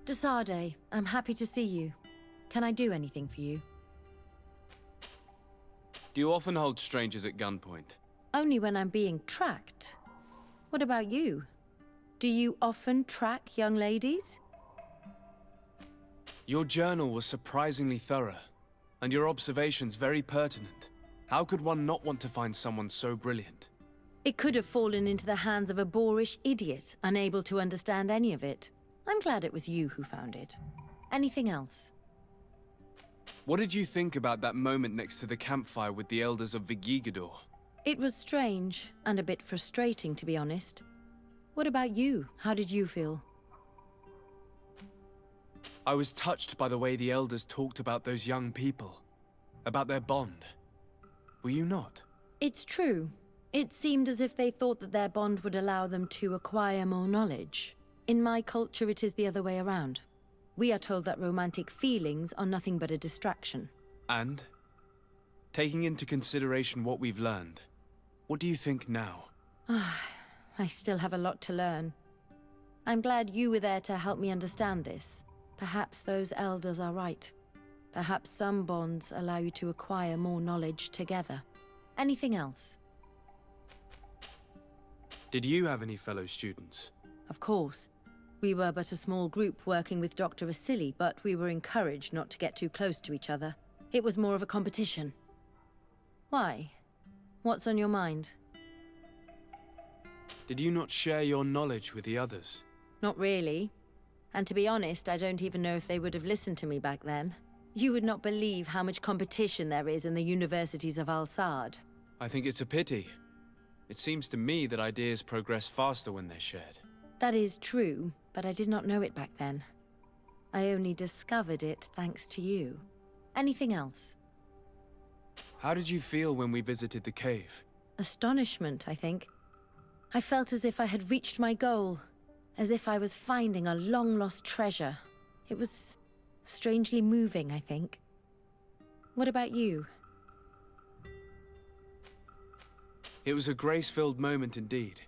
De Sardet, I'm happy to see you. Can I do anything for you? Do you often hold strangers at gunpoint? Only when I'm being tracked. What about you? Do you often track young ladies? Your journal was surprisingly thorough, and your observations very pertinent. How could one not want to find someone so brilliant? It could have fallen into the hands of a boorish idiot, unable to understand any of it. I'm glad it was you who found it. Anything else? What did you think about that moment next to the campfire with the elders of Vigigador? It was strange, and a bit frustrating, to be honest. What about you? How did you feel? I was touched by the way the elders talked about those young people, about their bond. Were you not? It's true. It seemed as if they thought that their bond would allow them to acquire more knowledge. In my culture, it is the other way around. We are told that romantic feelings are nothing but a distraction. And, taking into consideration what we've learned, what do you think now? I still have a lot to learn. I'm glad you were there to help me understand this. Perhaps those elders are right. Perhaps some bonds allow you to acquire more knowledge together. Anything else? Did you have any fellow students? Of course. We were but a small group working with Dr. Vasily, but we were encouraged not to get too close to each other. It was more of a competition. Why? What's on your mind? Did you not share your knowledge with the others? Not really. And to be honest, I don't even know if they would have listened to me back then. You would not believe how much competition there is in the universities of Al-Sard. I think it's a pity. It seems to me that ideas progress faster when they're shared. That is true, but I did not know it back then. I only discovered it thanks to you. Anything else? How did you feel when we visited the cave? Astonishment, I think. I felt as if I had reached my goal, as if I was finding a long-lost treasure. It was strangely moving, I think. What about you? It was a grace-filled moment indeed.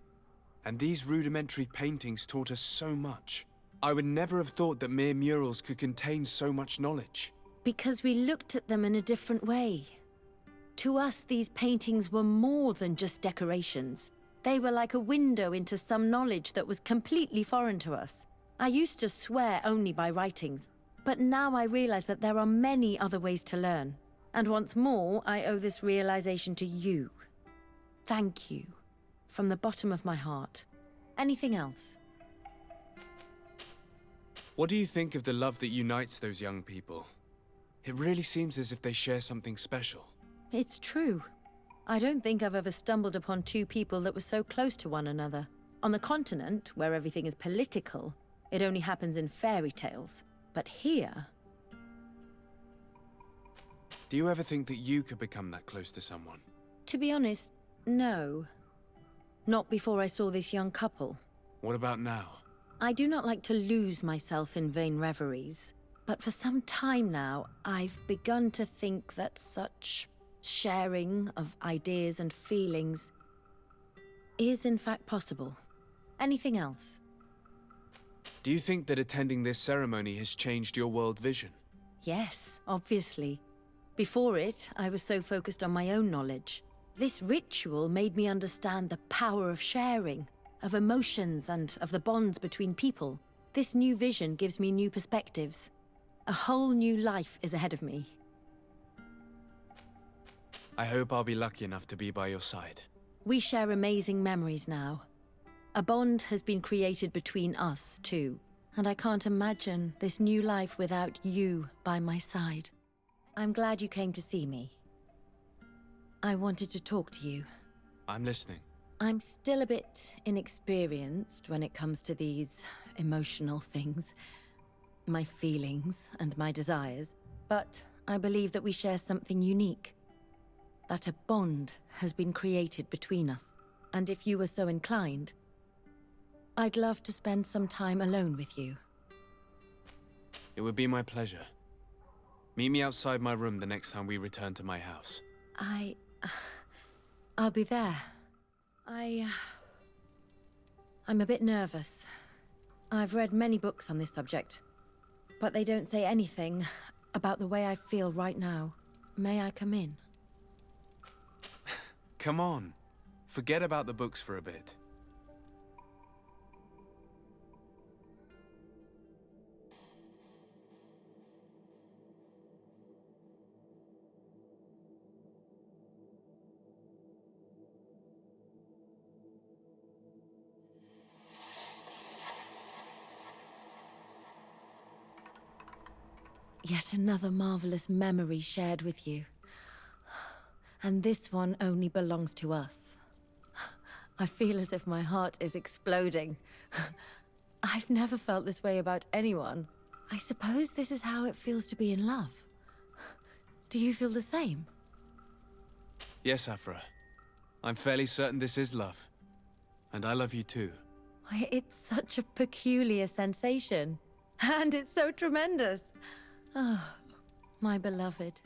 And these rudimentary paintings taught us so much. I would never have thought that mere murals could contain so much knowledge. Because we looked at them in a different way. To us, these paintings were more than just decorations. They were like a window into some knowledge that was completely foreign to us. I used to swear only by writings, but now I realize that there are many other ways to learn. And once more, I owe this realization to you. Thank you. From the bottom of my heart. Anything else? What do you think of the love that unites those young people? It really seems as if they share something special. It's true. I don't think I've ever stumbled upon two people that were so close to one another. On the continent, where everything is political, it only happens in fairy tales. But here... Do you ever think that you could become that close to someone? To be honest, no. Not before I saw this young couple. What about now? I do not like to lose myself in vain reveries, but for some time now, I've begun to think that such sharing of ideas and feelings is in fact possible. Anything else? Do you think that attending this ceremony has changed your world vision? Yes, obviously. Before it, I was so focused on my own knowledge. This ritual made me understand the power of sharing, of emotions, and of the bonds between people. This new vision gives me new perspectives. A whole new life is ahead of me. I hope I'll be lucky enough to be by your side. We share amazing memories now. A bond has been created between us, too. And I can't imagine this new life without you by my side. I'm glad you came to see me. I wanted to talk to you. I'm listening. I'm still a bit inexperienced when it comes to these emotional things. My feelings and my desires. But I believe that we share something unique. That a bond has been created between us. And if you were so inclined, I'd love to spend some time alone with you. It would be my pleasure. Meet me outside my room the next time we return to my house. I'll be there. I'm a bit nervous. I've read many books on this subject. but they don't say anything about the way I feel right now. May I come in? Come on. Forget about the books for a bit. Yet another marvelous memory shared with you. And this one only belongs to us. I feel as if my heart is exploding. I've never felt this way about anyone. I suppose this is how it feels to be in love. Do you feel the same? Yes, Aphra. I'm fairly certain this is love. And I love you too. It's such a peculiar sensation. And it's so tremendous. Ah, my beloved.